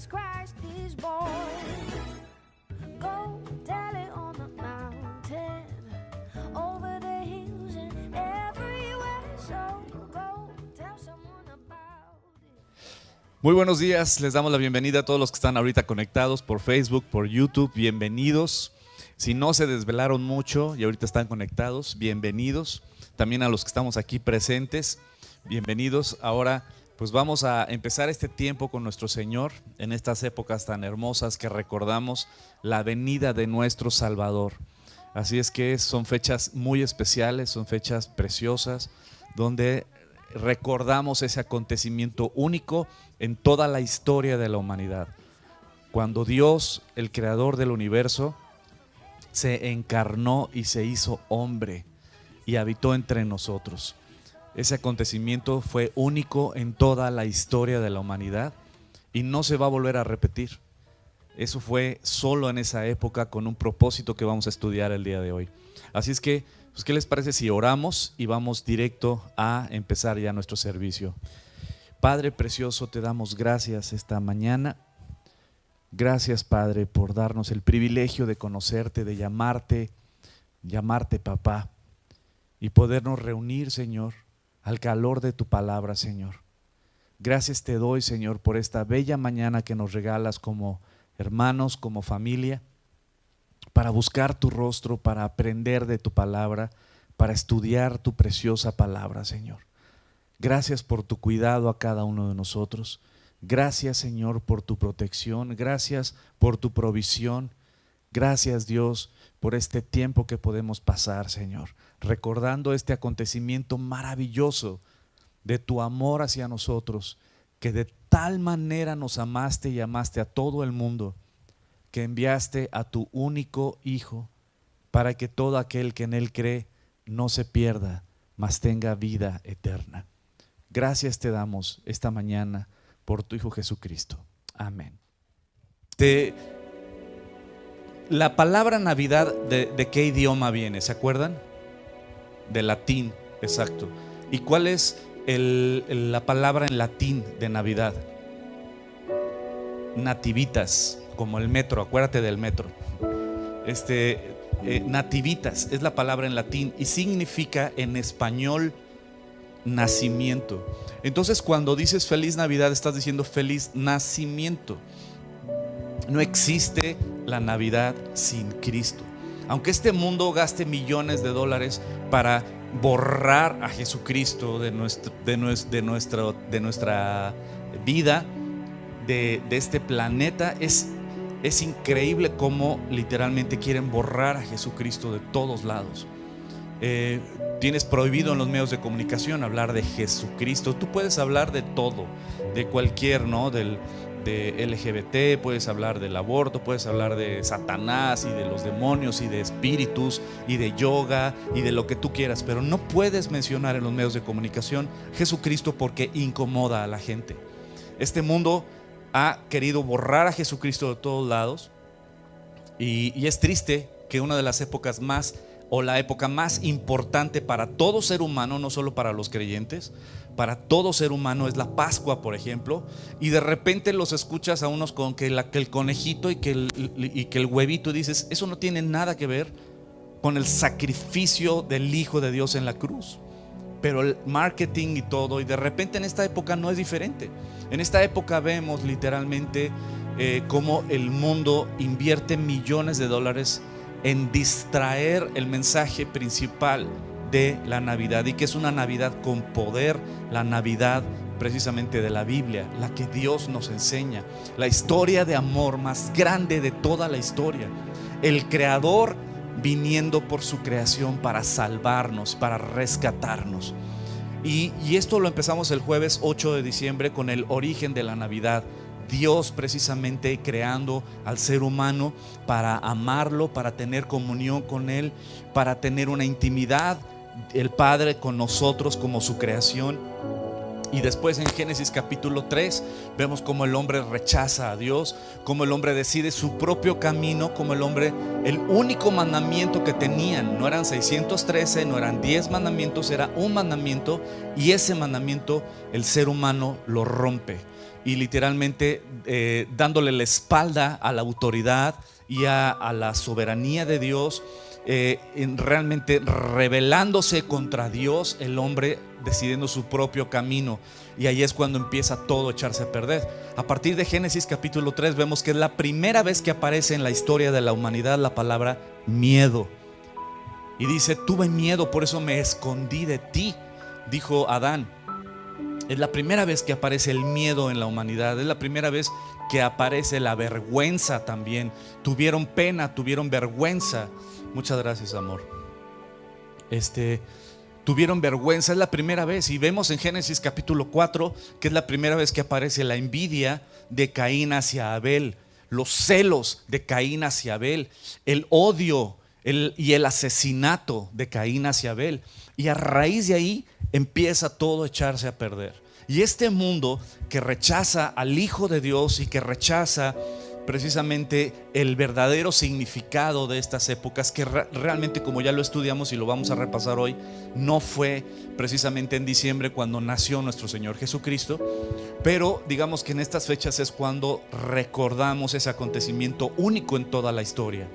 Jesus Christ is born. Go tell it on the mountain, over the hills and everywhere. So go tell someone about it. Muy buenos días, les damos la bienvenida a todos los que están ahorita conectados por Facebook, por YouTube, bienvenidos. Si no se desvelaron mucho y ahorita están conectados, bienvenidos. También a los que estamos aquí presentes, bienvenidos. Ahora pues vamos a empezar este tiempo con nuestro Señor en estas épocas tan hermosas que recordamos la venida de nuestro Salvador. Así es que son fechas muy especiales, son fechas preciosas, donde recordamos ese acontecimiento único en toda la historia de la humanidad. Cuando Dios, el creador del universo, se encarnó y se hizo hombre y habitó entre nosotros. Ese acontecimiento fue único en toda la historia de la humanidad y no se va a volver a repetir. Eso fue solo en esa época con un propósito que vamos a estudiar el día de hoy. Así es que, pues, ¿qué les parece si oramos y vamos directo a empezar ya nuestro servicio? Padre precioso, te damos gracias esta mañana. Gracias, Padre, por darnos el privilegio de conocerte, de llamarte papá y podernos reunir, Señor, al calor de tu palabra, Señor. Gracias te doy, Señor, por esta bella mañana que nos regalas como hermanos, como familia, para buscar tu rostro, para aprender de tu palabra, para estudiar tu preciosa palabra, Señor. Gracias por tu cuidado a cada uno de nosotros. Gracias, Señor, por tu protección. Gracias por tu provisión. Gracias, Dios, por este tiempo que podemos pasar, Señor, recordando este acontecimiento maravilloso de tu amor hacia nosotros, que de tal manera nos amaste y amaste a todo el mundo, que enviaste a tu único Hijo para que todo aquel que en Él cree no se pierda, mas tenga vida eterna. Gracias te damos esta mañana por tu Hijo Jesucristo. Amén. La palabra Navidad, ¿de qué idioma viene? ¿Se acuerdan? De latín, exacto. ¿Y cuál es la palabra en latín de Navidad? Nativitas, como el metro, acuérdate del metro. Nativitas es la palabra en latín y significa en español nacimiento. Entonces, cuando dices feliz Navidad, estás diciendo feliz nacimiento. No existe la Navidad sin Cristo. Aunque este mundo gaste millones de dólares para borrar a Jesucristo de nuestra vida, de este planeta, es increíble cómo literalmente quieren borrar a Jesucristo de todos lados. Tienes prohibido en los medios de comunicación hablar de Jesucristo. Tú puedes hablar de todo, de cualquier, ¿no? De LGBT, puedes hablar del aborto, puedes hablar de Satanás y de los demonios y de espíritus y de yoga y de lo que tú quieras, pero no puedes mencionar en los medios de comunicación Jesucristo porque incomoda a la gente. Este mundo ha querido borrar a Jesucristo de todos lados y es triste que una de las épocas más, o la época más importante para todo ser humano, no solo para los creyentes, para todo ser humano, es la Pascua, por ejemplo, y de repente los escuchas a unos con que el conejito y que el huevito, y dices, eso no tiene nada que ver con el sacrificio del Hijo de Dios en la cruz. Pero el marketing y todo, y de repente en esta época no es diferente. En esta época vemos literalmente cómo el mundo invierte millones de dólares en distraer el mensaje principal de la Navidad, y que es una Navidad con poder, la Navidad precisamente de la Biblia, la que Dios nos enseña, la historia de amor más grande de toda la historia, el Creador viniendo por su creación para salvarnos, para rescatarnos. Y esto lo empezamos el jueves 8 de diciembre con el origen de la Navidad. Dios precisamente creando al ser humano para amarlo, para tener comunión con Él, para tener una intimidad, el Padre con nosotros como su creación. Y después en Génesis capítulo 3 vemos cómo el hombre rechaza a Dios, cómo el hombre decide su propio camino, cómo el hombre, el único mandamiento que tenían, no eran 613, no eran 10 mandamientos, era un mandamiento, y ese mandamiento el ser humano lo rompe. Y literalmente dándole la espalda a la autoridad y a la soberanía de Dios, realmente rebelándose contra Dios, el hombre decidiendo su propio camino. Y ahí es cuando empieza todo a echarse a perder. A partir de Génesis capítulo 3 vemos que es la primera vez que aparece en la historia de la humanidad la palabra miedo. Y dice: tuve miedo, por eso me escondí de ti, dijo Adán. Es la primera vez que aparece el miedo en la humanidad. Es la primera vez que aparece la vergüenza también. Tuvieron pena, tuvieron vergüenza. Muchas gracias, amor. Tuvieron vergüenza, es la primera vez. Y vemos en Génesis capítulo 4 que es la primera vez que aparece la envidia de Caín hacia Abel, los celos de Caín hacia Abel, el odio y el asesinato de Caín hacia Abel. Y a raíz de ahí empieza todo a echarse a perder. Y este mundo que rechaza al Hijo de Dios y que rechaza precisamente el verdadero significado de estas épocas, que realmente, como ya lo estudiamos y lo vamos a repasar hoy, no fue precisamente en diciembre cuando nació nuestro Señor Jesucristo, pero digamos que en estas fechas es cuando recordamos ese acontecimiento único en toda la historia.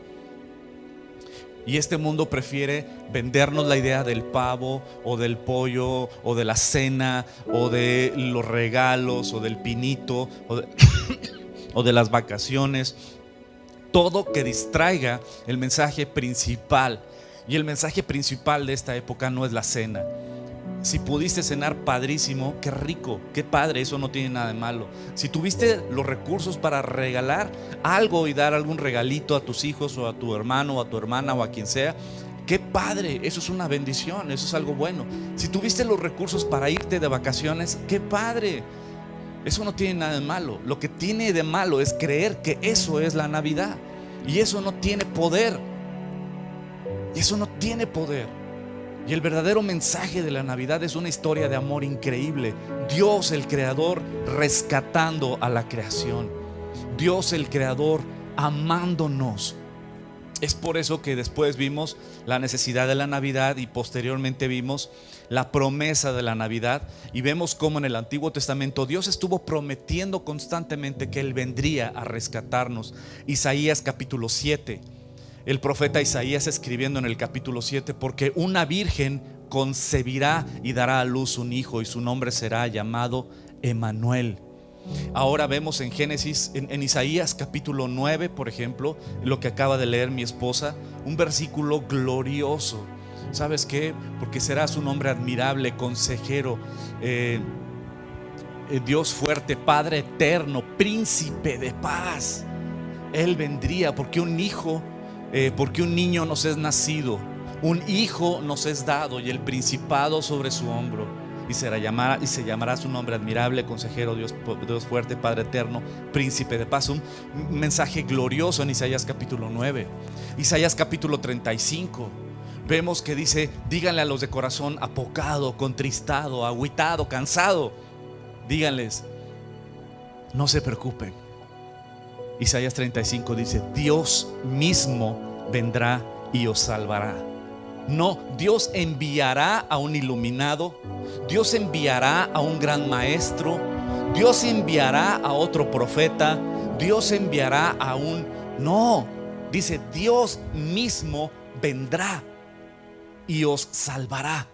Y este mundo prefiere vendernos la idea del pavo o del pollo o de la cena o de los regalos o del pinito o de las vacaciones, todo que distraiga el mensaje principal. Y el mensaje principal de esta época no es la cena. Si pudiste cenar, padrísimo, qué rico, qué padre, eso no tiene nada de malo. Si tuviste los recursos para regalar algo y dar algún regalito a tus hijos o a tu hermano o a tu hermana o a quien sea, qué padre, eso es una bendición, eso es algo bueno. Si tuviste los recursos para irte de vacaciones, qué padre, eso no tiene nada de malo. Lo que tiene de malo es creer que eso es la Navidad, y eso no tiene poder. Y eso no tiene poder. Y el verdadero mensaje de la Navidad es una historia de amor increíble. Dios el Creador rescatando a la creación. Dios el Creador amándonos. Es por eso que después vimos la necesidad de la Navidad y posteriormente vimos la promesa de la Navidad. Y vemos cómo en el Antiguo Testamento Dios estuvo prometiendo constantemente que Él vendría a rescatarnos. Isaías capítulo 7. El profeta Isaías escribiendo en el capítulo 7: porque una virgen concebirá y dará a luz un hijo, y su nombre será llamado Emmanuel. Ahora vemos en Génesis, en Isaías capítulo 9, por ejemplo, lo que acaba de leer mi esposa, un versículo glorioso. ¿Sabes qué? Porque será su nombre admirable, consejero, Dios fuerte, Padre eterno, príncipe de paz. Él vendría porque un hijo, porque un niño nos es nacido, un hijo nos es dado, y el principado sobre su hombro, y se llamará su nombre admirable, consejero, Dios fuerte, Padre eterno, príncipe de paz. Un mensaje glorioso en Isaías capítulo 9. Isaías capítulo 35 vemos que dice: díganle a los de corazón apocado, contristado, agüitado, cansado, díganles, no se preocupen. Isaías 35 dice: Dios mismo vendrá y os salvará. No, Dios enviará a un iluminado, Dios enviará a un gran maestro, Dios enviará a otro profeta, Dios enviará a un... No, dice: Dios mismo vendrá y os salvará.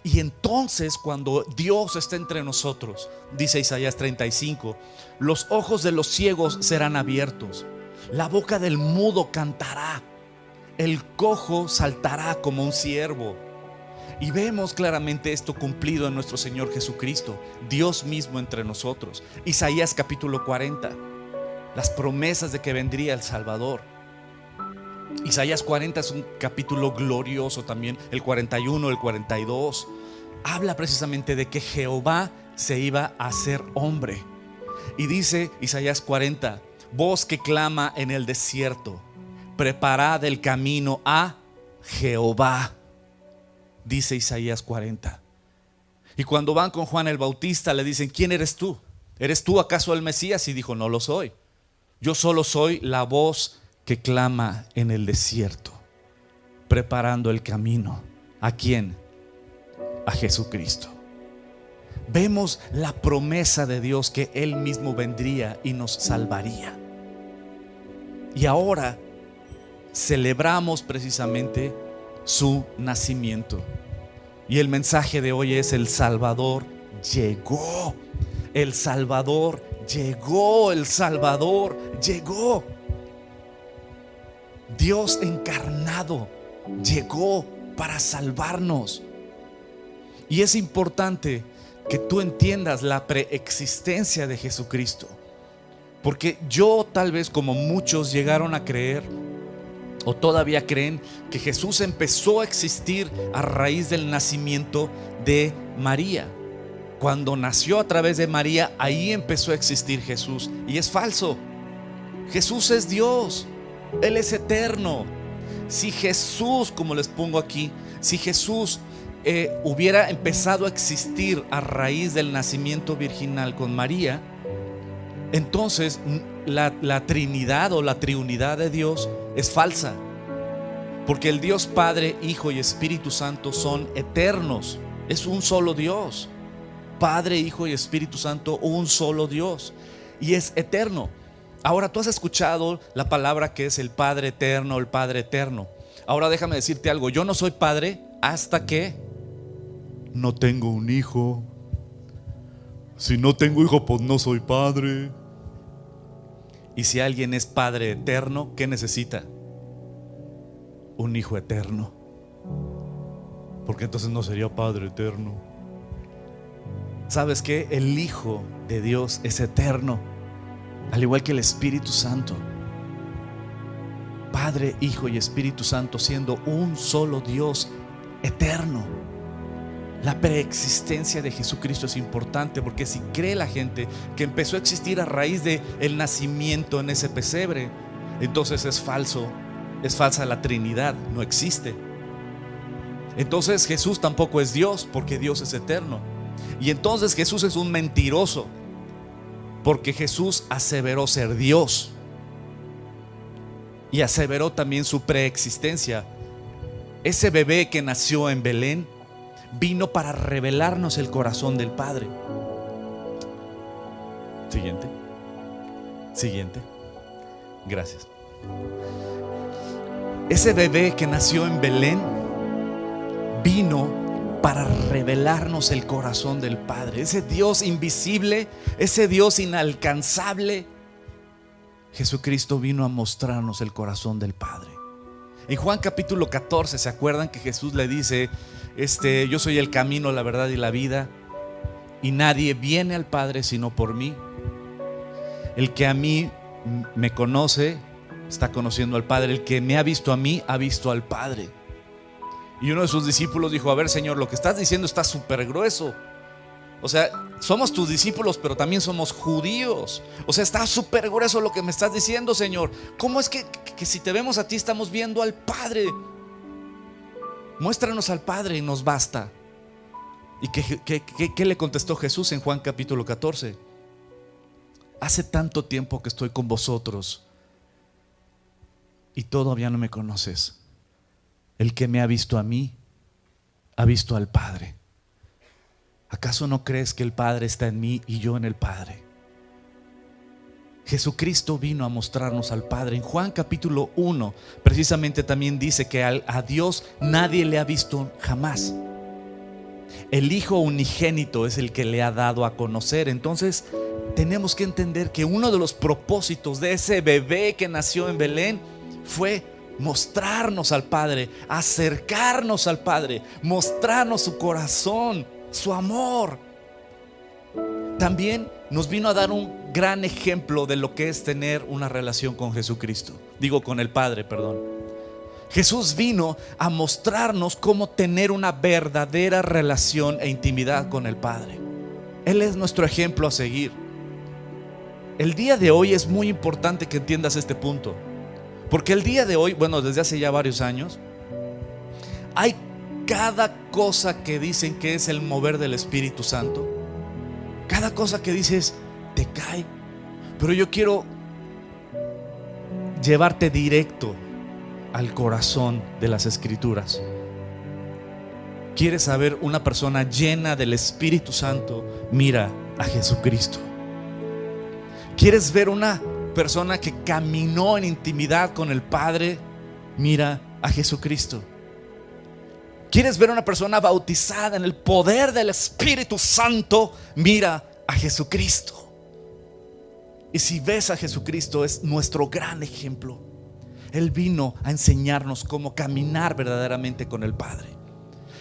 Y entonces, cuando Dios está entre nosotros, dice Isaías 35, los ojos de los ciegos serán abiertos, la boca del mudo cantará, el cojo saltará como un ciervo. Y vemos claramente esto cumplido en nuestro Señor Jesucristo, Dios mismo entre nosotros. Isaías capítulo 40, las promesas de que vendría el Salvador. Isaías 40 es un capítulo glorioso también. El 41, el 42 habla precisamente de que Jehová se iba a hacer hombre. Y dice Isaías 40: voz que clama en el desierto, preparad el camino a Jehová. Dice Isaías 40. Y cuando van con Juan el Bautista le dicen: ¿quién eres tú? ¿Eres tú acaso el Mesías? Y dijo: no lo soy. Yo solo soy la voz que clama en el desierto, preparando el camino. ¿A quién? A Jesucristo. Vemos la promesa de Dios que Él mismo vendría y nos salvaría. Y ahora celebramos precisamente su nacimiento. Y el mensaje de hoy es: el Salvador llegó. El Salvador llegó. El Salvador llegó. Dios encarnado llegó para salvarnos. Y es importante que tú entiendas la preexistencia de Jesucristo, porque yo, tal vez como muchos, llegaron a creer o todavía creen que Jesús empezó a existir a raíz del nacimiento de María. Cuando nació a través de María, ahí empezó a existir Jesús. Y es falso. Jesús es Dios. Él es eterno. Si Jesús, como les pongo aquí, si Jesús hubiera empezado a existir a raíz del nacimiento virginal con María, entonces la Trinidad o la triunidad de Dios es falsa, porque el Dios Padre, Hijo y Espíritu Santo son eternos. Es un solo Dios. Padre, Hijo y Espíritu Santo, un solo Dios, y es eterno. Ahora, tú has escuchado la palabra que es el Padre eterno, el Padre eterno. Ahora déjame decirte algo: yo no soy padre hasta que no tengo un hijo. Si no tengo hijo, pues no soy padre. Y si alguien es Padre eterno, ¿qué necesita? Un hijo eterno, porque entonces no sería Padre eterno. ¿Sabes qué? El Hijo de Dios es eterno, al igual que el Espíritu Santo. Padre, Hijo y Espíritu Santo siendo un solo Dios eterno. La preexistencia de Jesucristo es importante, porque si cree la gente que empezó a existir a raíz de el nacimiento en ese pesebre, entonces es falso. Es falsa la Trinidad, no existe. Entonces Jesús tampoco es Dios, porque Dios es eterno. Y entonces Jesús es un mentiroso, porque Jesús aseveró ser Dios y aseveró también su preexistencia. Ese bebé que nació en Belén vino para revelarnos el corazón del Padre. Siguiente. Gracias. Ese bebé que nació en Belén vino para revelarnos el corazón del Padre. Ese Dios invisible, ese Dios inalcanzable, Jesucristo vino a mostrarnos el corazón del Padre. En Juan capítulo 14, ¿se acuerdan que Jesús le dice: yo soy el camino, la verdad y la vida, y nadie viene al Padre sino por mí? El que a mí me conoce está conociendo al Padre. El que me ha visto a mí ha visto al Padre. Y uno de sus discípulos dijo: a ver, Señor, lo que estás diciendo está súper grueso. O sea, somos tus discípulos, pero también somos judíos. O sea, está súper grueso lo que me estás diciendo, Señor. ¿Cómo es que si te vemos a ti estamos viendo al Padre? Muéstranos al Padre y nos basta. ¿Y qué le contestó Jesús en Juan capítulo 14? Hace tanto tiempo que estoy con vosotros y todavía no me conoces. El que me ha visto a mí ha visto al Padre. ¿Acaso no crees que el Padre está en mí y yo en el Padre? Jesucristo vino a mostrarnos al Padre. En Juan capítulo 1 precisamente también dice que a Dios nadie le ha visto jamás. El Hijo unigénito es el que le ha dado a conocer. Entonces tenemos que entender que uno de los propósitos de ese bebé que nació en Belén fue mostrarnos al Padre, acercarnos al Padre, mostrarnos su corazón, su amor. También nos vino a dar un gran ejemplo de lo que es tener una relación con Jesucristo. Con el Padre, perdón. Jesús vino a mostrarnos cómo tener una verdadera relación e intimidad con el Padre. Él es nuestro ejemplo a seguir. El día de hoy es muy importante que entiendas este punto, porque el día de hoy, desde hace ya varios años, hay cada cosa que dicen que es el mover del Espíritu Santo, cada cosa que dices te cae. Pero yo quiero llevarte directo al corazón de las Escrituras. ¿Quieres saber una persona llena del Espíritu Santo? Mira a Jesucristo. ¿Quieres ver una persona que caminó en intimidad con el Padre? Mira a Jesucristo. ¿Quieres ver una persona bautizada en el poder del Espíritu Santo? Mira a Jesucristo. Y si ves a Jesucristo, es nuestro gran ejemplo. Él vino a enseñarnos cómo caminar verdaderamente con el Padre.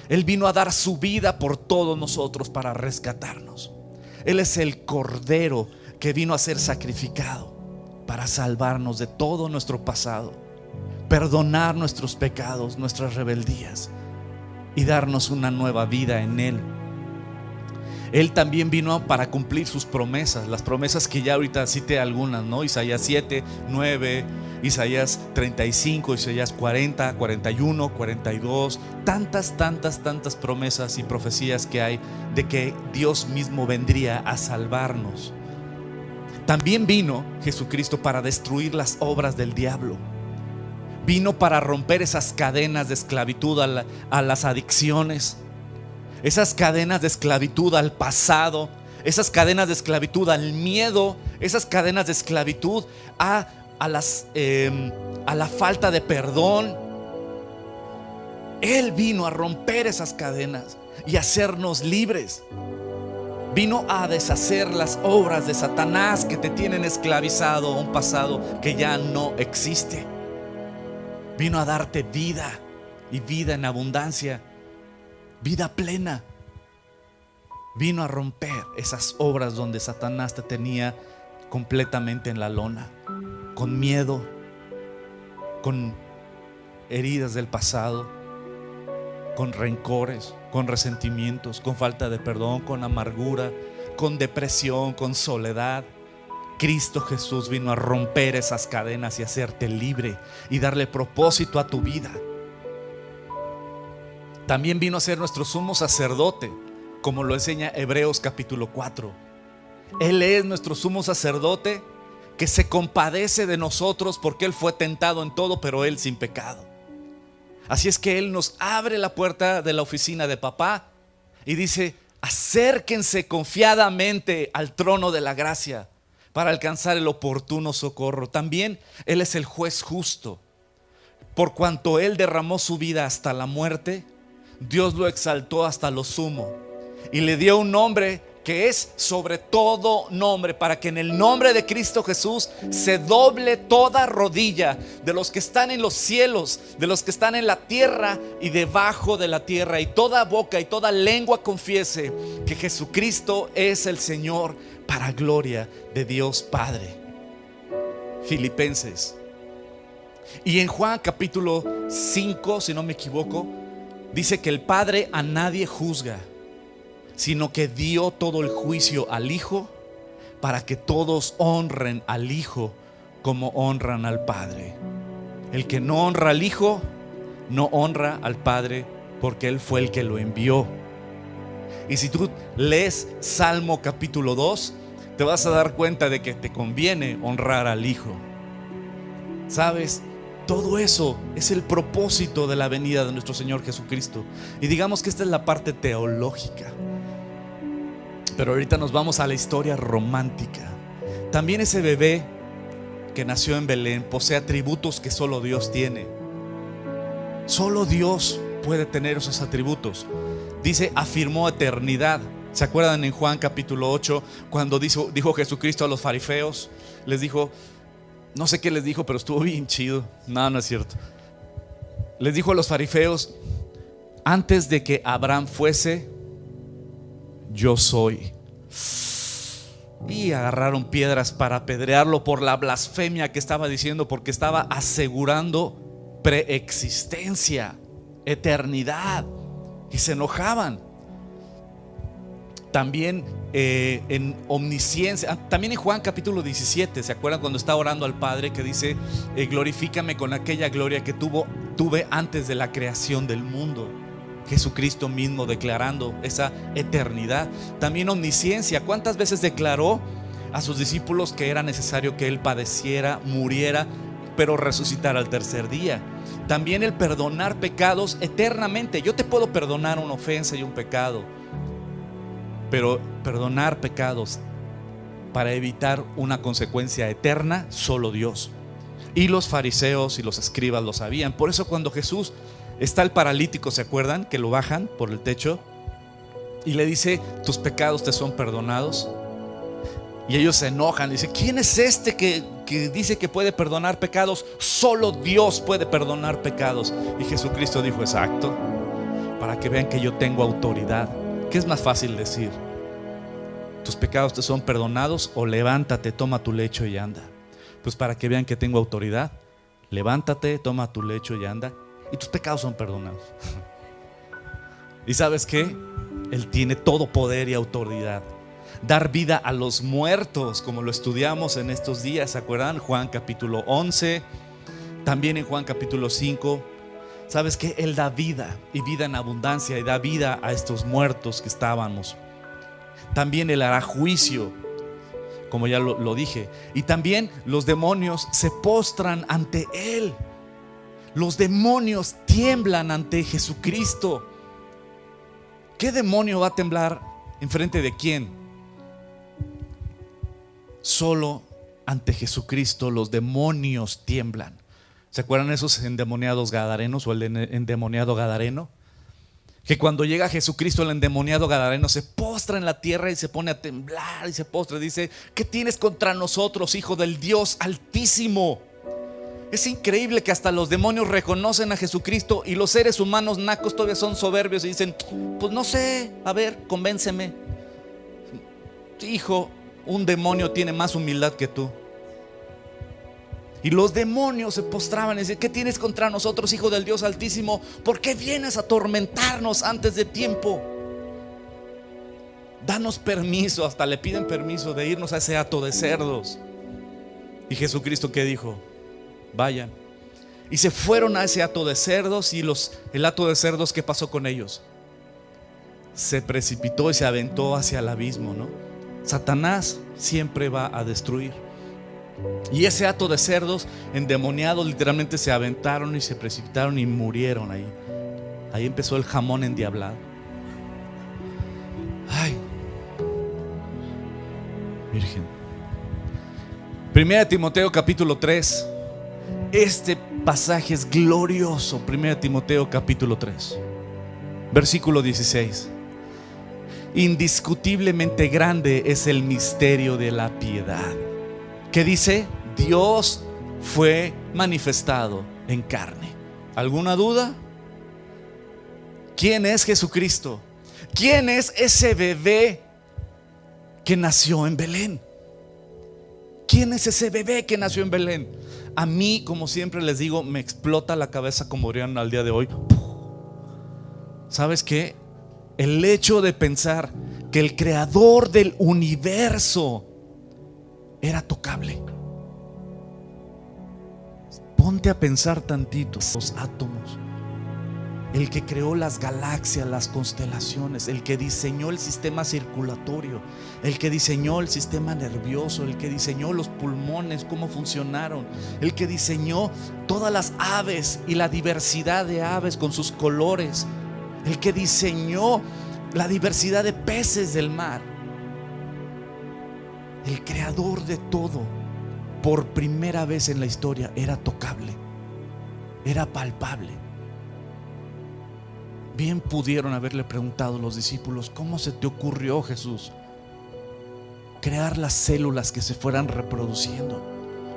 Él vino a dar su vida por todos nosotros para rescatarnos. Él es el Cordero que vino a ser sacrificado para salvarnos de todo nuestro pasado, perdonar nuestros pecados, nuestras rebeldías y darnos una nueva vida en Él. Él también vino para cumplir sus promesas, las promesas que ya ahorita cité algunas, ¿no? Isaías 7, 9, Isaías 35, Isaías 40, 41, 42, tantas promesas y profecías que hay de que Dios mismo vendría a salvarnos. También vino Jesucristo para destruir las obras del diablo. Vino para romper esas cadenas de esclavitud a las adicciones, esas cadenas de esclavitud al pasado, esas cadenas de esclavitud al miedo, esas cadenas de esclavitud a la falta de perdón. Él vino a romper esas cadenas y hacernos libres. Vino a deshacer las obras de Satanás que te tienen esclavizado a un pasado que ya no existe. Vino a darte vida y vida en abundancia, vida plena. Vino a romper esas obras donde Satanás te tenía completamente en la lona, con miedo, con heridas del pasado, con rencores, con resentimientos, con falta de perdón, con amargura, con depresión, con soledad. Cristo Jesús vino a romper esas cadenas y hacerte libre y darle propósito a tu vida. También vino a ser nuestro sumo sacerdote, como lo enseña Hebreos capítulo 4. Él es nuestro sumo sacerdote que se compadece de nosotros porque Él fue tentado en todo, pero Él sin pecado. Así es que Él nos abre la puerta de la oficina de papá y dice: acérquense confiadamente al trono de la gracia para alcanzar el oportuno socorro. También Él es el juez justo. Por cuanto Él derramó su vida hasta la muerte, Dios lo exaltó hasta lo sumo y le dio un nombre que es sobre todo nombre, para que en el nombre de Cristo Jesús se doble toda rodilla de los que están en los cielos, de los que están en la tierra y debajo de la tierra, y toda boca y toda lengua confiese que Jesucristo es el Señor, para gloria de Dios Padre. Filipenses. Y en Juan capítulo 5, si no me equivoco, dice que el Padre a nadie juzga, sino que dio todo el juicio al Hijo, para que todos honren al Hijo como honran al Padre. El que no honra al Hijo no honra al Padre, porque Él fue el que lo envió. Y si tú lees Salmo capítulo 2, te vas a dar cuenta de que te conviene honrar al Hijo. ¿Sabes? Todo eso es el propósito de la venida de nuestro Señor Jesucristo. Y digamos que esta es la parte teológica, pero ahorita nos vamos a la historia romántica. También ese bebé que nació en Belén posee atributos que solo Dios tiene. Solo Dios puede tener esos atributos. Dice, afirmó eternidad. ¿Se acuerdan en Juan capítulo 8 cuando dijo Jesucristo a los fariseos? Les dijo, no sé qué les dijo, pero estuvo bien chido. No es cierto. Les dijo a los fariseos: antes de que Abraham fuese, yo soy. Y agarraron piedras para apedrearlo por la blasfemia que estaba diciendo, porque estaba asegurando preexistencia, eternidad, y se enojaban. También en omnisciencia, también en Juan capítulo 17, ¿se acuerdan cuando está orando al Padre que dice: glorifícame con aquella gloria que tuve antes de la creación del mundo? Jesucristo mismo declarando esa eternidad. También omnisciencia. ¿Cuántas veces declaró a sus discípulos que era necesario que Él padeciera, muriera, pero resucitara al tercer día? También el perdonar pecados eternamente. Yo te puedo perdonar una ofensa y un pecado, pero perdonar pecados para evitar una consecuencia eterna, solo Dios. Y los fariseos y los escribas lo sabían. Por eso cuando Jesús está el paralítico, ¿se acuerdan? Que lo bajan por el techo y le dice: tus pecados te son perdonados. Y ellos se enojan, dice: ¿quién es este que dice que puede perdonar pecados? Solo Dios puede perdonar pecados. Y Jesucristo dijo: exacto, para que vean que yo tengo autoridad. ¿Qué es más fácil decir? ¿Tus pecados te son perdonados? O levántate, toma tu lecho y anda. Pues para que vean que tengo autoridad, levántate, toma tu lecho y anda, y tus pecados son perdonados. ¿Y sabes qué? Él tiene todo poder y autoridad. Dar vida a los muertos, como lo estudiamos en estos días, ¿se acuerdan? Juan capítulo 11, también en Juan capítulo 5. ¿Sabes qué? Él da vida, y vida en abundancia, y da vida a estos muertos que estábamos. También Él hará juicio, como ya lo dije. Y también los demonios se postran ante Él. Los demonios tiemblan ante Jesucristo. ¿Qué demonio va a temblar enfrente de quién? Solo ante Jesucristo los demonios tiemblan. ¿Se acuerdan esos endemoniados gadarenos o el endemoniado gadareno? Que cuando llega Jesucristo, el endemoniado gadareno se postra en la tierra y se pone a temblar y se postra y dice: ¿qué tienes contra nosotros, Hijo del Dios Altísimo? Es increíble que hasta los demonios reconocen a Jesucristo, y los seres humanos nacos todavía son soberbios y dicen: pues no sé, a ver, convénceme. Hijo, un demonio tiene más humildad que tú. Y los demonios se postraban y decían: ¿qué tienes contra nosotros, Hijo del Dios Altísimo? ¿Por qué vienes a atormentarnos antes de tiempo? Danos permiso. Hasta le piden permiso de irnos a ese hato de cerdos. Y Jesucristo, ¿qué dijo? Vayan. Y se fueron a ese hato de cerdos. Y el hato de cerdos, ¿qué pasó con ellos? Se precipitó y se aventó hacia el abismo, ¿no? Satanás siempre va a destruir. Y ese hato de cerdos endemoniados literalmente se aventaron y se precipitaron y murieron ahí. Ahí empezó el jamón endiablado. Ay, Virgen. 1 Timoteo capítulo 3. Este pasaje es glorioso. 1 Timoteo capítulo 3, versículo 16. Indiscutiblemente grande es el misterio de la piedad. ¿Qué dice? Dios fue manifestado en carne. ¿Alguna duda? ¿Quién es Jesucristo? ¿Quién es ese bebé que nació en Belén? ¿Quién es ese bebé que nació en Belén? A mí, como siempre les digo, me explota la cabeza, como dirían al día de hoy. ¿Sabes qué? El hecho de pensar que el creador del universo era tocable. Ponte a pensar tantito. Los átomos, el que creó las galaxias, las constelaciones, el que diseñó el sistema circulatorio, el que diseñó el sistema nervioso, el que diseñó los pulmones, cómo funcionaron, el que diseñó todas las aves y la diversidad de aves con sus colores, el que diseñó la diversidad de peces del mar. El creador de todo, por primera vez en la historia, era tocable, era palpable. Bien pudieron haberle preguntado los discípulos: ¿cómo se te ocurrió, Jesús, crear las células que se fueran reproduciendo?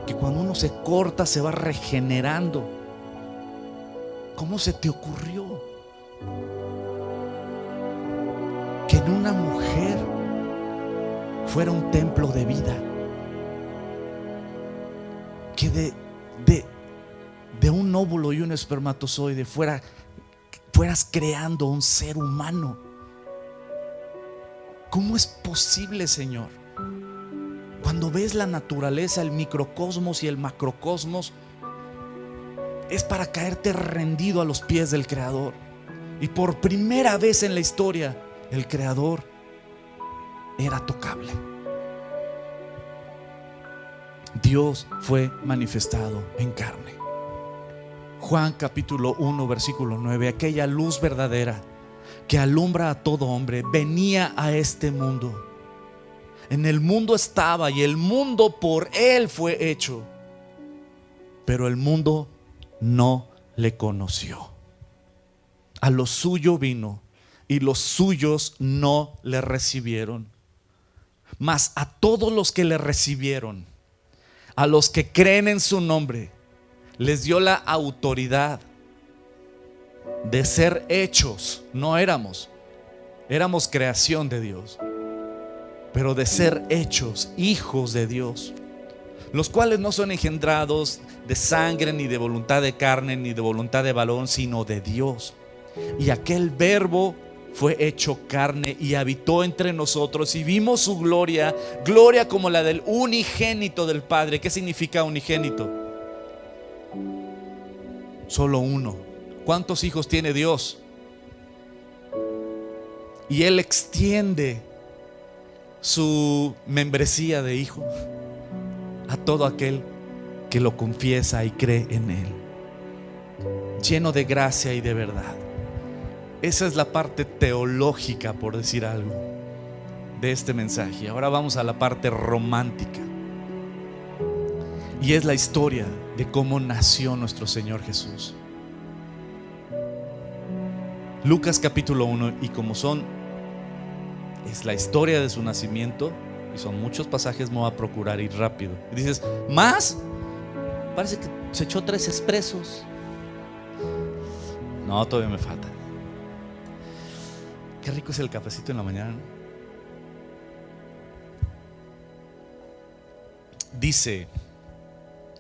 Que cuando uno se corta se va regenerando. ¿Cómo se te ocurrió que en una mujer fuera un templo de vida? Que de un óvulo y un espermatozoide fueras creando un ser humano. ¿Cómo es posible, Señor? Cuando ves la naturaleza, el microcosmos y el macrocosmos, es para caerte rendido a los pies del Creador. Y por primera vez en la historia, el Creador era tocable. Dios fue manifestado en carne. Juan capítulo 1 versículo 9: aquella luz verdadera que alumbra a todo hombre venía a este mundo. En el mundo estaba y el mundo por él fue hecho, pero el mundo no le conoció. A lo suyo vino y los suyos no le recibieron. Mas a todos los que le recibieron, a los que creen en su nombre, les dio la autoridad de ser hechos. No éramos creación de Dios, pero de ser hechos hijos de Dios, los cuales no son engendrados de sangre, ni de voluntad de carne, ni de voluntad de varón, sino de Dios. Y aquel Verbo fue hecho carne y habitó entre nosotros, y vimos su gloria, gloria como la del unigénito del Padre. ¿Qué significa unigénito? Solo uno. ¿Cuántos hijos tiene Dios? Y Él extiende su membresía de hijo a todo aquel que lo confiesa y cree en Él, lleno de gracia y de verdad. Esa es la parte teológica, por decir algo, de este mensaje. Ahora vamos a la parte romántica, y es la historia de cómo nació nuestro Señor Jesús. Lucas capítulo 1, y como es la historia de su nacimiento, y son muchos pasajes, me voy a procurar ir rápido. Y dices, ¿más? Parece que se echó 3 expresos. No, todavía me falta. Qué rico es el cafecito en la mañana, ¿no? Dice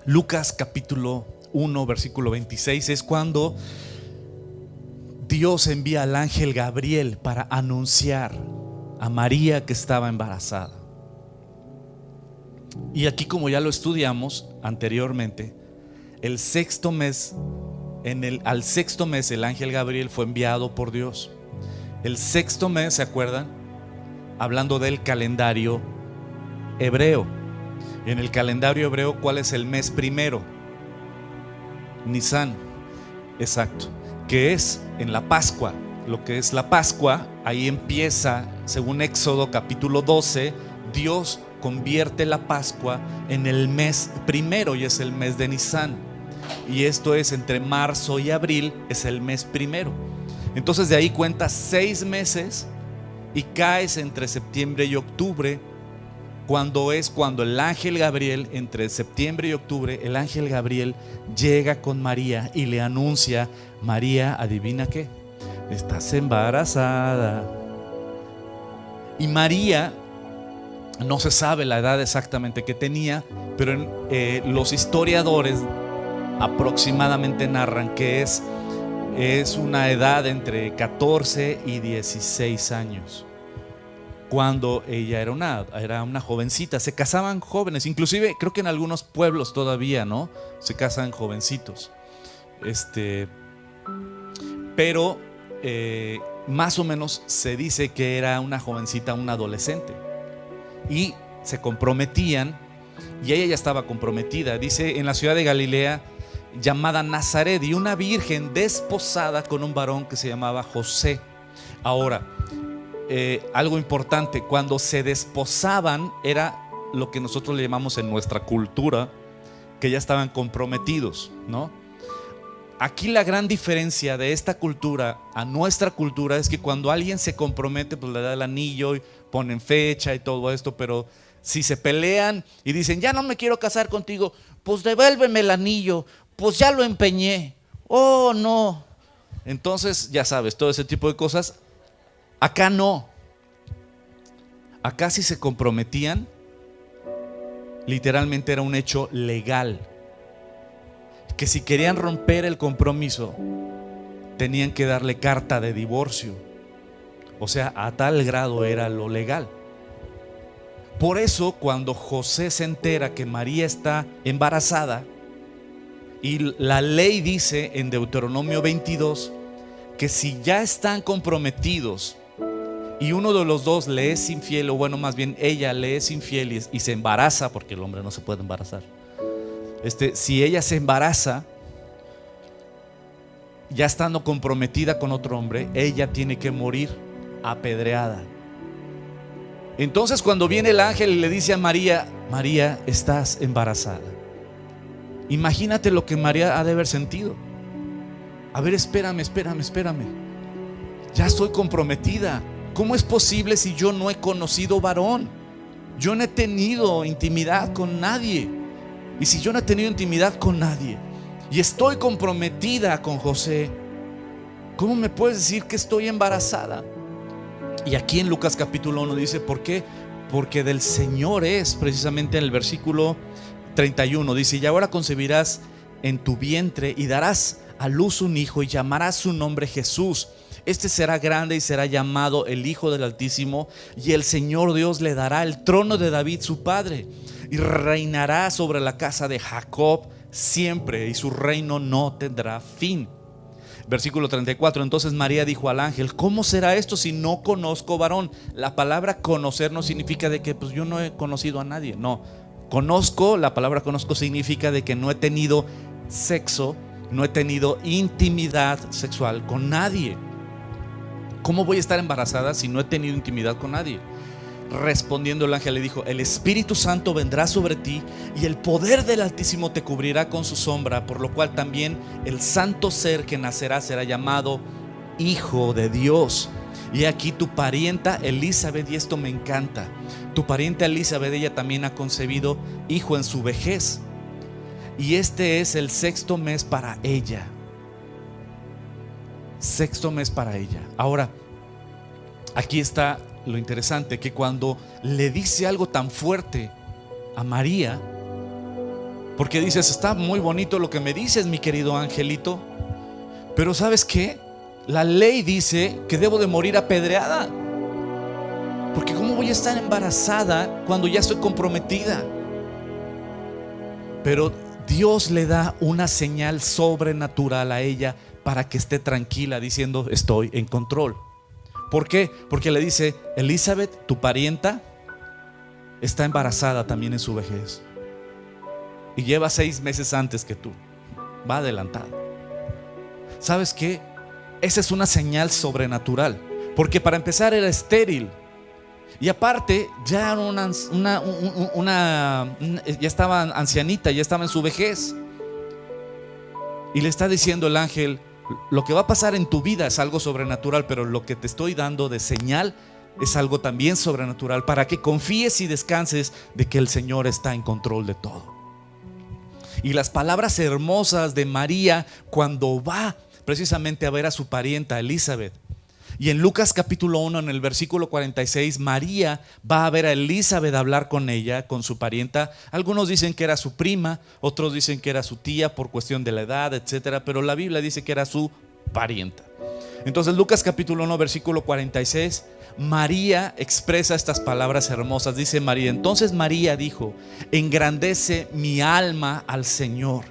Lucas capítulo 1 versículo 26, es cuando Dios envía al ángel Gabriel para anunciar a María que estaba embarazada. Y aquí, como ya lo estudiamos anteriormente, al sexto mes el ángel Gabriel fue enviado por Dios. El sexto mes, ¿se acuerdan? Hablando del calendario hebreo. En el calendario hebreo, ¿cuál es el mes primero? Nisan, exacto, que es en la Pascua. Lo que es la Pascua, ahí empieza, según Éxodo capítulo 12, Dios convierte la Pascua en el mes primero, y es el mes de Nisan. Y esto es entre marzo y abril, es el mes primero. Entonces de ahí cuentas 6 meses y caes entre septiembre y octubre, cuando el ángel Gabriel, entre septiembre y octubre, el ángel Gabriel llega con María y le anuncia: María, adivina qué, estás embarazada. Y María, no se sabe la edad exactamente que tenía, pero los historiadores aproximadamente narran que es una edad entre 14 y 16 años, cuando ella era una jovencita. Se casaban jóvenes, inclusive creo que en algunos pueblos todavía, ¿no? Se casan jovencitos. Pero más o menos se dice que era una jovencita, una adolescente, y se comprometían, y ella ya estaba comprometida. Dice, en la ciudad de Galilea llamada Nazaret, y una virgen desposada con un varón que se llamaba José. Ahora, algo importante, cuando se desposaban era lo que nosotros le llamamos en nuestra cultura que ya estaban comprometidos, ¿no? Aquí la gran diferencia de esta cultura a nuestra cultura es que cuando alguien se compromete, pues le da el anillo y ponen fecha y todo esto. Pero si se pelean y dicen, ya no me quiero casar contigo, pues devuélveme el anillo, pues ya lo empeñé, oh no. Entonces ya sabes, todo ese tipo de cosas. Acá no. Acá si se comprometían, literalmente era un hecho legal, que si querían romper el compromiso tenían que darle carta de divorcio. O sea, a tal grado era lo legal. Por eso cuando José se entera que María está embarazada, y la ley dice en Deuteronomio 22 que si ya están comprometidos y uno de los dos le es infiel, o bueno, más bien ella le es infiel y se embaraza, porque el hombre no se puede embarazar, si ella se embaraza, ya estando comprometida con otro hombre, ella tiene que morir apedreada. Entonces cuando viene el ángel y le dice a María: María, estás embarazada. Imagínate lo que María ha de haber sentido. A ver, espérame. Ya estoy comprometida. ¿Cómo es posible si yo no he conocido varón? Yo no he tenido intimidad con nadie. Y si yo no he tenido intimidad con nadie y estoy comprometida con José, ¿cómo me puedes decir que estoy embarazada? Y aquí en Lucas capítulo 1 dice: ¿por qué? Porque del Señor es, precisamente en el versículo 31 dice: y ahora concebirás en tu vientre y darás a luz un hijo y llamarás su nombre Jesús. Este será grande y será llamado el Hijo del Altísimo, y el Señor Dios le dará el trono de David su padre, y reinará sobre la casa de Jacob siempre, y su reino no tendrá fin. Versículo 34: entonces María dijo al ángel: ¿cómo será esto si no conozco varón? La palabra conocer no significa de que pues yo no he conocido a nadie. No, conozco, la palabra conozco significa de que no he tenido sexo, no he tenido intimidad sexual con nadie. ¿Cómo voy a estar embarazada si no he tenido intimidad con nadie? Respondiendo el ángel le dijo: el Espíritu Santo vendrá sobre ti y el poder del Altísimo te cubrirá con su sombra, por lo cual también el santo ser que nacerá será llamado Hijo de Dios. Y aquí tu parienta Elizabeth, y esto me encanta, tu parienta Elizabeth, ella también ha concebido hijo en su vejez, y este es el 6º mes para ella. 6º mes para ella. Ahora, aquí está lo interesante, que cuando le dice algo tan fuerte a María, porque dices: está muy bonito lo que me dices, mi querido angelito, pero ¿sabes qué? La ley dice que debo de morir apedreada, porque ¿cómo voy a estar embarazada cuando ya estoy comprometida? Pero Dios le da una señal sobrenatural a ella para que esté tranquila, diciendo: estoy en control. ¿Por qué? Porque le dice: Elizabeth, tu parienta, está embarazada también en su vejez y lleva 6 meses antes que tú, va adelantada. ¿Sabes qué? Esa es una señal sobrenatural, porque para empezar era estéril, y aparte ya era ya estaba ancianita, ya estaba en su vejez. Y le está diciendo el ángel: lo que va a pasar en tu vida es algo sobrenatural, pero lo que te estoy dando de señal es algo también sobrenatural, para que confíes y descanses de que el Señor está en control de todo. Y las palabras hermosas de María cuando va precisamente a ver a su parienta Elizabeth. Y en Lucas capítulo 1, en el versículo 46, María va a ver a Elizabeth a hablar con ella, con su parienta. Algunos dicen que era su prima, otros dicen que era su tía por cuestión de la edad, etcétera, pero la Biblia dice que era su parienta. Entonces Lucas capítulo 1, versículo 46, María expresa estas palabras hermosas. Dice María: entonces María dijo: engrandece mi alma al Señor,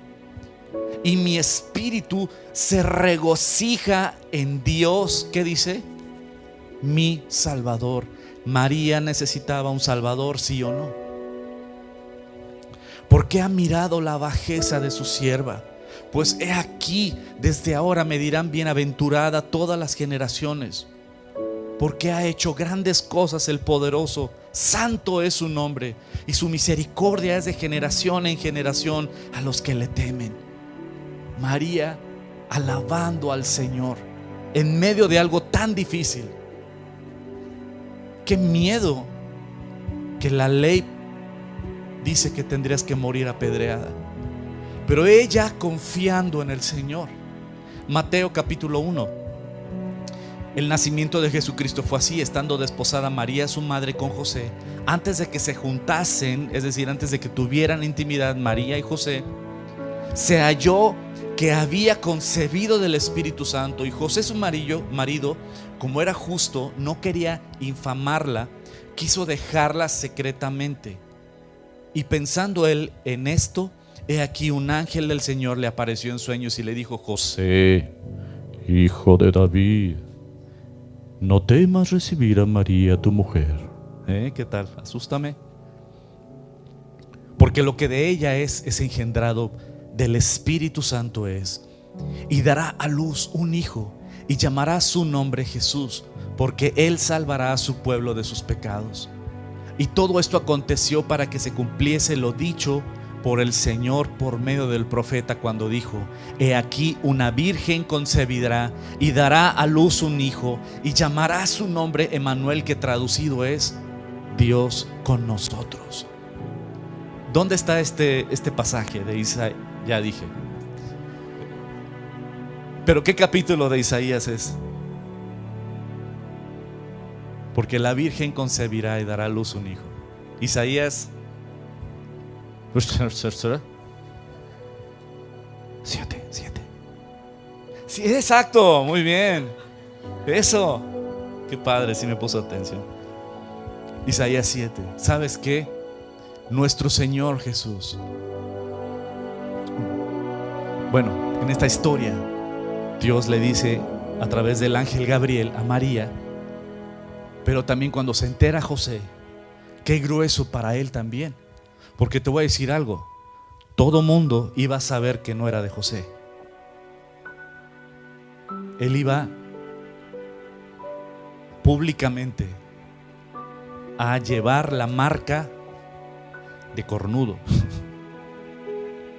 y mi espíritu se regocija en Dios. ¿Qué dice? Mi Salvador. María necesitaba un Salvador, ¿sí o no? Porque ha mirado la bajeza de su sierva. Pues he aquí, desde ahora me dirán bienaventurada todas las generaciones, porque ha hecho grandes cosas el poderoso. Santo es su nombre, y su misericordia es de generación en generación a los que le temen. María alabando al Señor en medio de algo tan difícil. Qué miedo que la ley dice que tendrías que morir apedreada, pero ella confiando en el Señor. Mateo capítulo 1. El nacimiento de Jesucristo fue así: estando desposada María su madre con José, antes de que se juntasen, es decir, antes de que tuvieran intimidad María y José, se halló que había concebido del Espíritu Santo. Y José su marido, como era justo, no quería infamarla, quiso dejarla secretamente. Y pensando él en esto, he aquí un ángel del Señor le apareció en sueños y le dijo: José, Hijo de David, no temas recibir a María tu mujer. ¿Qué tal? Asústame. Porque lo que de ella es engendrado del Espíritu Santo es. Y dará a luz un hijo y llamará su nombre Jesús, porque él salvará a su pueblo de sus pecados. Y todo esto aconteció para que se cumpliese lo dicho por el Señor por medio del profeta cuando dijo: He aquí una virgen concebirá y dará a luz un hijo y llamará su nombre Emmanuel, que traducido es Dios con nosotros. ¿Dónde está este pasaje de Isaías? Ya dije. Pero ¿qué capítulo de Isaías es? Porque la virgen concebirá y dará a luz un hijo. Isaías 7. Sí, exacto, muy bien. Eso. Qué padre, sí me puso atención. Isaías 7. ¿Sabes qué? Nuestro Señor Jesús. Bueno, en esta historia Dios le dice a través del ángel Gabriel a María, pero también cuando se entera José, qué grueso para él también. Porque te voy a decir algo, todo mundo iba a saber que no era de José. Él iba públicamente a llevar la marca de cornudo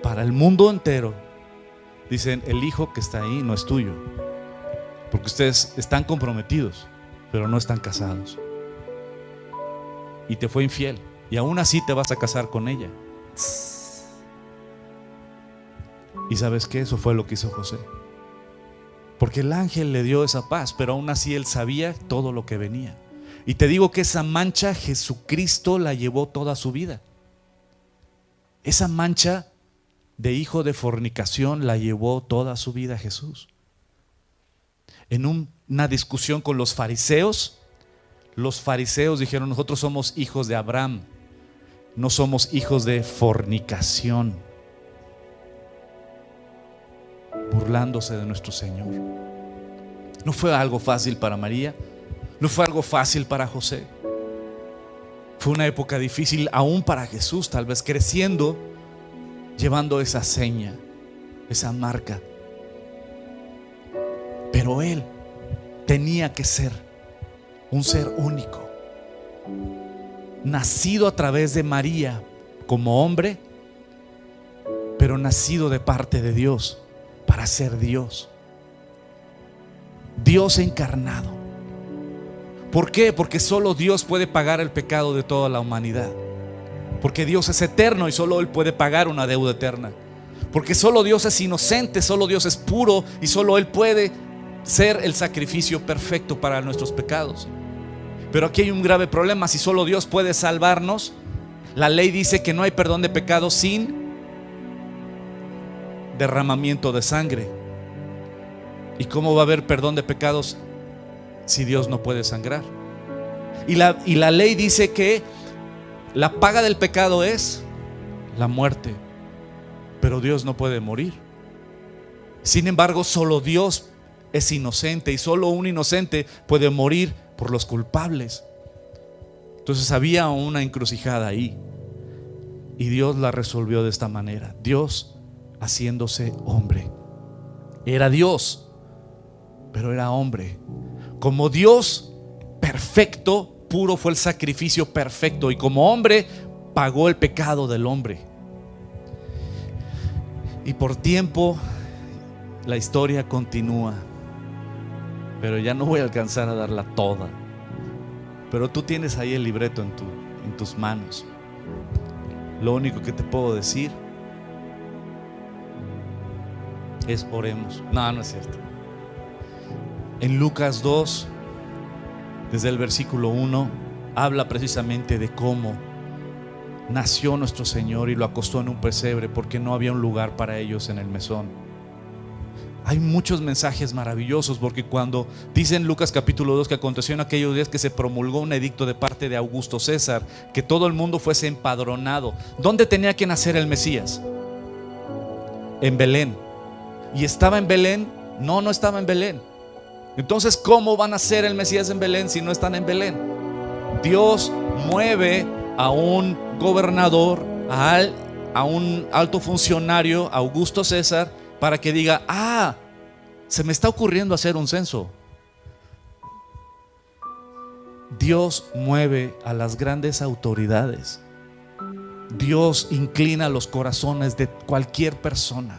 para el mundo entero. Dicen: el hijo que está ahí no es tuyo, porque ustedes están comprometidos, pero no están casados. Y te fue infiel, y aún así te vas a casar con ella. Y ¿sabes qué? Eso fue lo que hizo José, porque el ángel le dio esa paz, pero aún así él sabía todo lo que venía. Y te digo que esa mancha Jesucristo la llevó toda su vida. Esa mancha de hijo de fornicación la llevó toda su vida Jesús. En una discusión con los fariseos dijeron: nosotros somos hijos de Abraham, no somos hijos de fornicación, burlándose de nuestro Señor. No fue algo fácil para María, no fue algo fácil para José. Fue una época difícil aún para Jesús, tal vez creciendo, llevando esa seña, esa marca. Pero él tenía que ser un ser único, nacido a través de María como hombre, pero nacido de parte de Dios para ser Dios. Dios encarnado. ¿Por qué? Porque solo Dios puede pagar el pecado de toda la humanidad. Porque Dios es eterno y solo Él puede pagar una deuda eterna. Porque solo Dios es inocente, solo Dios es puro y solo Él puede ser el sacrificio perfecto para nuestros pecados. Pero aquí hay un grave problema: si solo Dios puede salvarnos, la ley dice que no hay perdón de pecados sin derramamiento de sangre. ¿Y cómo va a haber perdón de pecados si Dios no puede sangrar? Y la ley dice que la paga del pecado es la muerte, pero Dios no puede morir. Sin embargo, solo Dios es inocente y solo un inocente puede morir por los culpables. Entonces había una encrucijada ahí y Dios la resolvió de esta manera. Dios haciéndose hombre. Era Dios, pero era hombre. Como Dios perfecto, puro, fue el sacrificio perfecto, y como hombre pagó el pecado del hombre. Y por tiempo la historia continúa, pero ya no voy a alcanzar a darla toda. Pero tú tienes ahí el libreto en tus manos. Lo único que te puedo decir es: oremos. No es cierto. En Lucas 2, desde el versículo 1, habla precisamente de cómo nació nuestro Señor y lo acostó en un pesebre porque no había un lugar para ellos en el mesón. Hay muchos mensajes maravillosos, porque cuando dice en Lucas capítulo 2 que aconteció en aquellos días que se promulgó un edicto de parte de Augusto César, que todo el mundo fuese empadronado. ¿Dónde tenía que nacer el Mesías? En Belén. Y estaba en Belén No, no estaba en Belén. Entonces, ¿cómo van a ser el Mesías en Belén si no están en Belén? Dios mueve a un gobernador, a un alto funcionario, Augusto César, para que diga: se me está ocurriendo hacer un censo. Dios mueve a las grandes autoridades. Dios inclina los corazones de cualquier persona,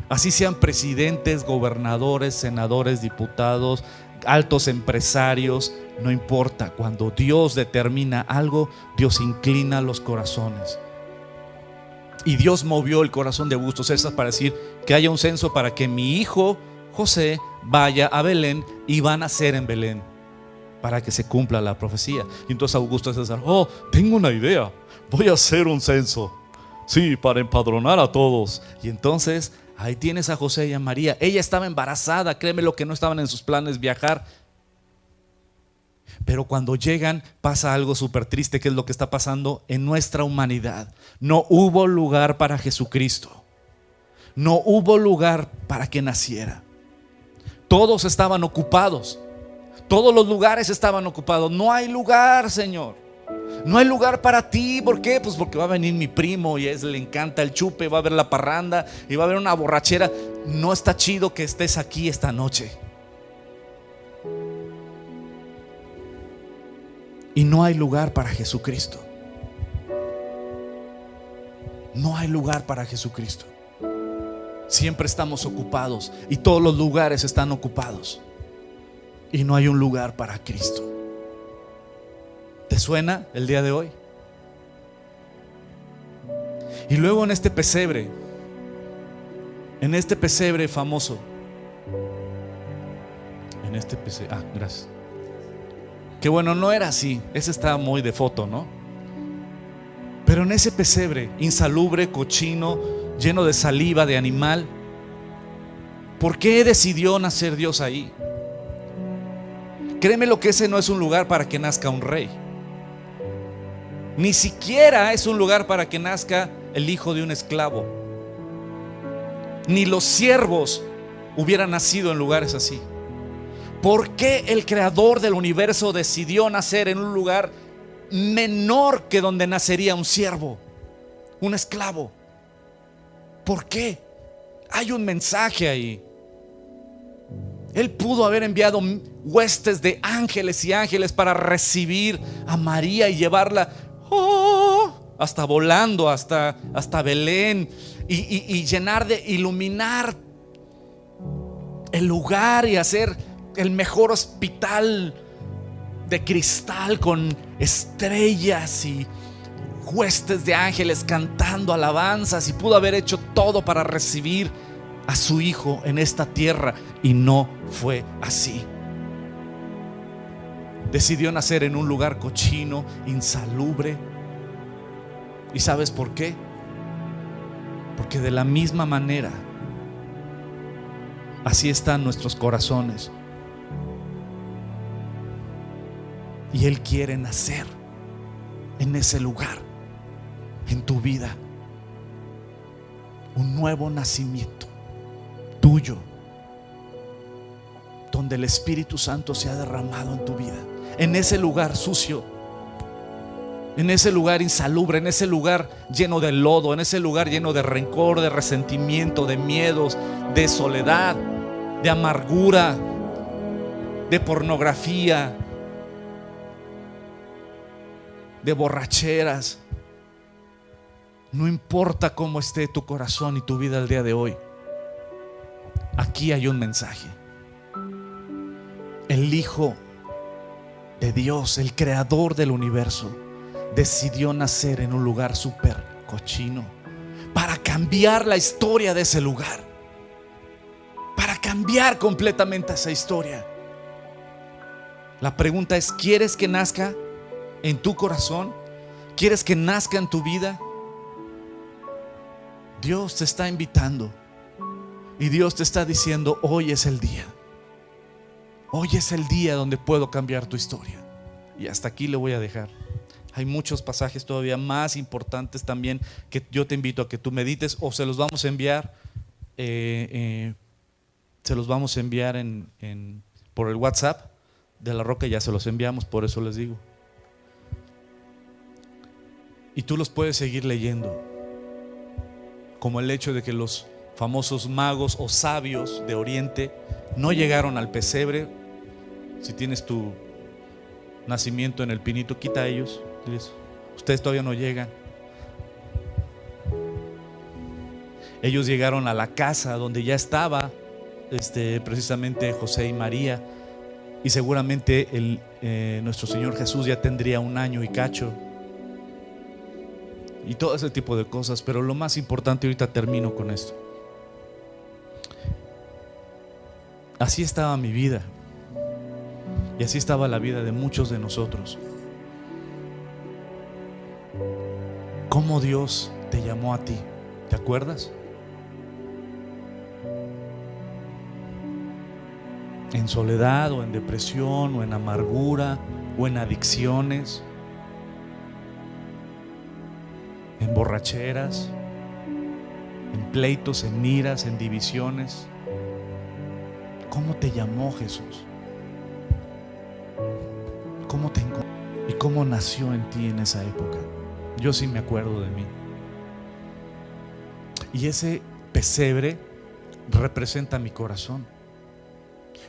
así sean presidentes, gobernadores, senadores, diputados, altos empresarios, no importa. Cuando Dios determina algo, Dios inclina los corazones. Y Dios movió el corazón de Augusto César para decir que haya un censo para que mi hijo José vaya a Belén y van a nacer en Belén, para que se cumpla la profecía. Y entonces Augusto César: tengo una idea, voy a hacer un censo, sí, para empadronar a todos. Y entonces ahí tienes a José y a María. Ella estaba embarazada, créeme lo que no estaban en sus planes viajar. Pero cuando llegan pasa algo súper triste, que es lo que está pasando en nuestra humanidad. No hubo lugar para Jesucristo. No hubo lugar para que naciera. Todos estaban ocupados. Todos los lugares estaban ocupados. No hay lugar, Señor. No hay lugar para ti. ¿Por qué? Pues porque va a venir mi primo y le encanta el chupe, va a haber la parranda y va a haber una borrachera. No está chido que estés aquí esta noche. Y no hay lugar para Jesucristo. No hay lugar para Jesucristo. Siempre estamos ocupados y todos los lugares están ocupados. Y no hay un lugar para Cristo. ¿Te suena el día de hoy? Y luego en este pesebre famoso, gracias. Que bueno, no era así, ese estaba muy de foto, ¿no? Pero en ese pesebre insalubre, cochino, lleno de saliva de animal, ¿por qué decidió nacer Dios ahí? Créeme lo que ese no es un lugar para que nazca un rey. Ni siquiera es un lugar para que nazca el hijo de un esclavo. Ni los siervos hubieran nacido en lugares así. ¿Por qué el creador del universo decidió nacer en un lugar menor que donde nacería un siervo, un esclavo? ¿Por qué? Hay un mensaje ahí. Él pudo haber enviado huestes de ángeles y ángeles para recibir a María y llevarla hasta volando, hasta Belén, y llenar de iluminar el lugar y hacer el mejor hospital de cristal con estrellas y huestes de ángeles cantando alabanzas, y pudo haber hecho todo para recibir a su hijo en esta tierra, y no fue así. Decidió nacer en un lugar cochino, insalubre. ¿Y sabes por qué? Porque de la misma manera así están nuestros corazones. Y Él quiere nacer en ese lugar, en tu vida. Un nuevo nacimiento tuyo, donde el Espíritu Santo se ha derramado en tu vida. En ese lugar sucio, en ese lugar insalubre, en ese lugar lleno de lodo, en ese lugar lleno de rencor, de resentimiento, de miedos, de soledad, de amargura, de pornografía, de borracheras. No importa cómo esté tu corazón y tu vida el día de hoy, aquí hay un mensaje. El Hijo de Dios, el creador del universo, decidió nacer en un lugar súper cochino para cambiar la historia de ese lugar, para cambiar completamente esa historia. La pregunta es: ¿quieres que nazca en tu corazón? ¿Quieres que nazca en tu vida? Dios te está invitando y Dios te está diciendo: hoy es el día. Hoy es el día donde puedo cambiar tu historia. Y hasta aquí le voy a dejar. Hay muchos pasajes todavía más importantes también que yo te invito a que tú medites, o se los vamos a enviar se los vamos a enviar por el WhatsApp de La Roca, ya se los enviamos, por eso les digo. Y tú los puedes seguir leyendo, como el hecho de que los famosos magos o sabios de Oriente no llegaron al pesebre. Si tienes tu nacimiento en el pinito, quita a ellos, diles, ustedes todavía no llegan. Ellos llegaron a la casa donde ya estaba precisamente José y María, y seguramente nuestro Señor Jesús ya tendría 1 año y cacho, y todo ese tipo de cosas. Pero lo más importante, ahorita termino con esto. Así estaba mi vida, y así estaba la vida de muchos de nosotros. ¿Cómo Dios te llamó a ti? ¿Te acuerdas? En soledad, o en depresión, o en amargura, o en adicciones, en borracheras, en pleitos, en iras, en divisiones. ¿Cómo te llamó Jesús? ¿Cómo te encontró? ¿Y cómo nació en ti en esa época? Yo sí me acuerdo de mí. Y ese pesebre representa mi corazón.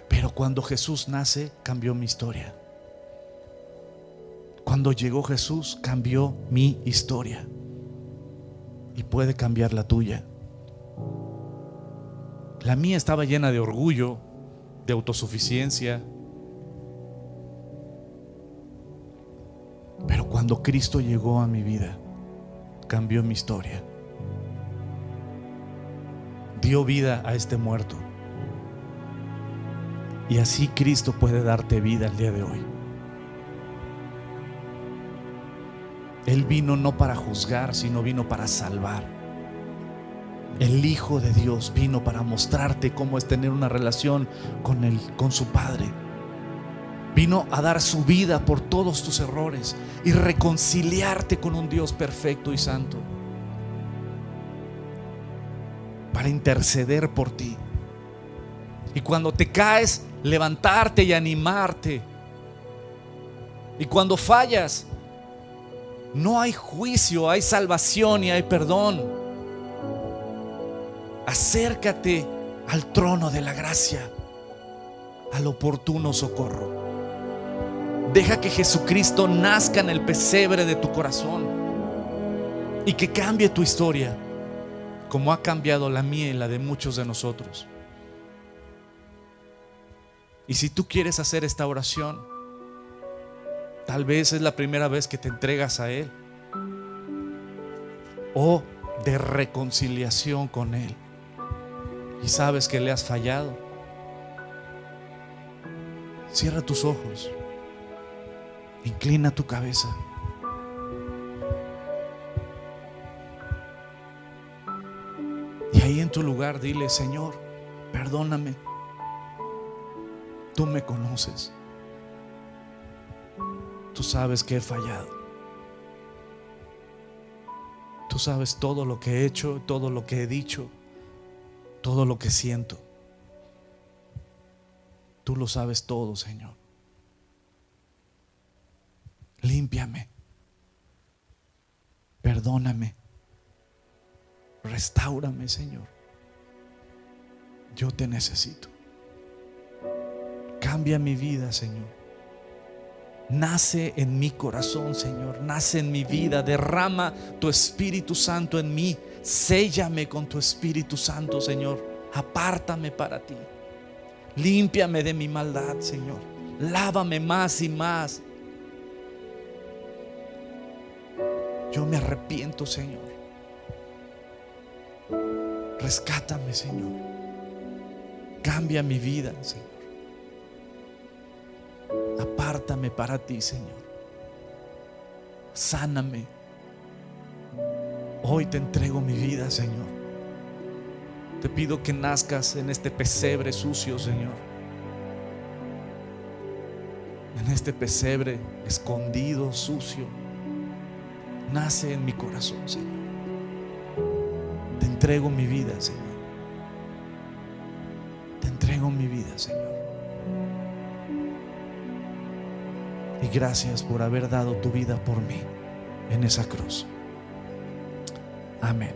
Pero cuando Jesús nace, cambió mi historia. Cuando llegó Jesús, cambió mi historia. Y puede cambiar la tuya. La mía estaba llena de orgullo, de autosuficiencia. Pero cuando Cristo llegó a mi vida, cambió mi historia. Dio vida a este muerto. Y así Cristo puede darte vida el día de hoy. Él vino no para juzgar, sino vino para salvar. El Hijo de Dios vino para mostrarte cómo es tener una relación con su Padre. Vino a dar su vida por todos tus errores y reconciliarte con un Dios perfecto y santo, para interceder por ti. Y cuando te caes, levantarte y animarte. Y cuando fallas, no hay juicio, hay salvación y hay perdón. Acércate al trono de la gracia, al oportuno socorro. Deja que Jesucristo nazca en el pesebre de tu corazón y que cambie tu historia, como ha cambiado la mía y la de muchos de nosotros. Y si tú quieres hacer esta oración, tal vez es la primera vez que te entregas a Él, o de reconciliación con Él, y sabes que le has fallado. Cierra tus ojos, inclina tu cabeza. Y ahí en tu lugar dile: Señor, perdóname. Tú me conoces. Tú sabes que he fallado. Tú sabes todo lo que he hecho, todo lo que he dicho, todo lo que siento. Tú lo sabes todo, Señor. Límpiame. Perdóname. Restáurame, Señor. Yo te necesito. Cambia mi vida, Señor. Nace en mi corazón, Señor. Nace en mi vida. Derrama tu Espíritu Santo en mí. Séllame con tu Espíritu Santo, Señor. Apártame para ti. Límpiame de mi maldad, Señor. Lávame más y más. Yo me arrepiento, Señor. Rescátame, Señor. Cambia mi vida, Señor. Apártame para ti, Señor. Sáname. Hoy te entrego mi vida, Señor. Te pido que nazcas en este pesebre sucio, Señor. En este pesebre escondido, sucio. Nace en mi corazón, Señor. Te entrego mi vida, Señor. Te entrego mi vida, Señor. Y gracias por haber dado tu vida por mí en esa cruz. Amén.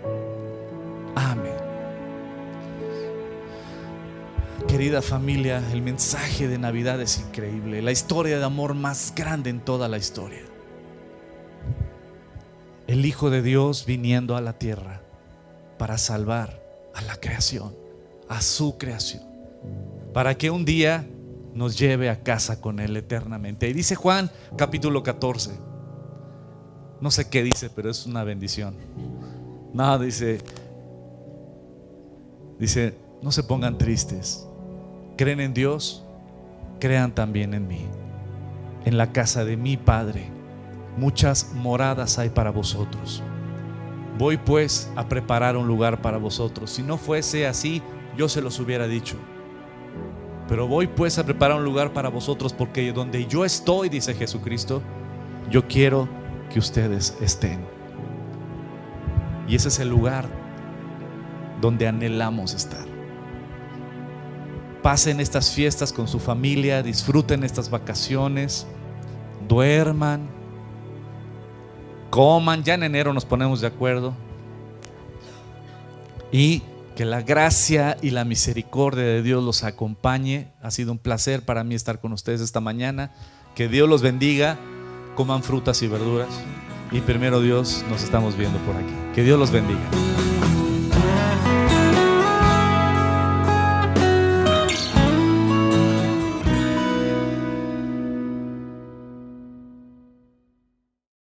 Amén. Querida familia, el mensaje de Navidad es increíble. La historia de amor más grande en toda la historia. El Hijo de Dios viniendo a la tierra para salvar a la creación, a su creación, para que un día nos lleve a casa con Él eternamente. Y dice Juan capítulo 14, no sé qué dice, pero es una bendición. No, dice, no se pongan tristes. Creen en Dios, crean también en mí. En la casa de mi Padre muchas moradas hay para vosotros. Voy pues a preparar un lugar para vosotros. Si no fuese así, yo se los hubiera dicho. Pero voy pues a preparar un lugar para vosotros, porque donde yo estoy, dice Jesucristo, yo quiero que ustedes estén. Y ese es el lugar donde anhelamos estar. Pasen estas fiestas con su familia, disfruten estas vacaciones, duerman, coman. Ya en enero nos ponemos de acuerdo. Y que la gracia y la misericordia de Dios los acompañe. Ha sido un placer para mí estar con ustedes esta mañana. Que Dios los bendiga. Coman frutas y verduras. Y primero Dios, nos estamos viendo por aquí. Que Dios los bendiga.